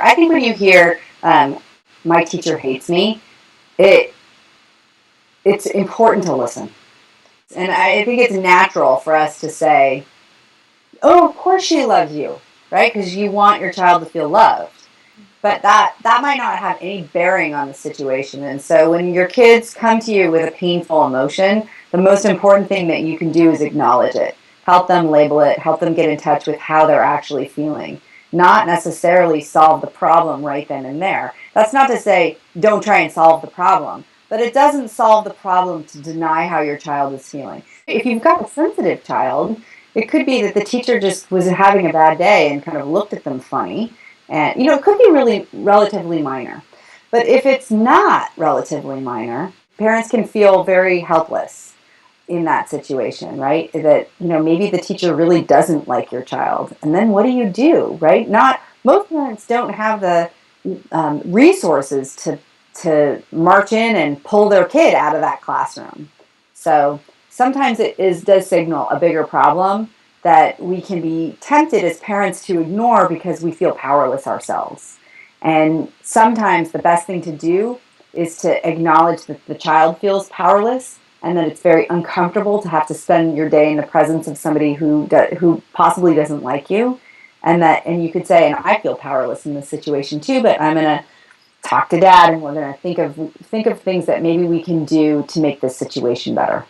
I think when you hear, my teacher hates me, it's important to listen. And I think it's natural for us to say, oh, of course she loves you, right? Because you want your child to feel loved. But that might not have any bearing on the situation. And so when your kids come to you with a painful emotion, the most important thing that you can do is acknowledge it. Help them label it, help them get in touch with how they're actually feeling. Not necessarily solve the problem right then and there. That's not to say don't try and solve the problem, but it doesn't solve the problem to deny how your child is feeling. If you've got a sensitive child, it could be that the teacher just was having a bad day and kind of looked at them funny. And, it could be really relatively minor. But if it's not relatively minor, parents can feel very helpless in that situation, right? That, maybe the teacher really doesn't like your child. And then what do, right? Most parents don't have the resources to march in and pull their kid out of that classroom. So sometimes does signal a bigger problem that we can be tempted as parents to ignore because we feel powerless ourselves. And sometimes the best thing to do is to acknowledge that the child feels powerless and that it's very uncomfortable to have to spend your day in the presence of somebody who possibly doesn't like you. And you could say, and I feel powerless in this situation too, but I'm going to talk to dad and we're going to think of things that maybe we can do to make this situation better.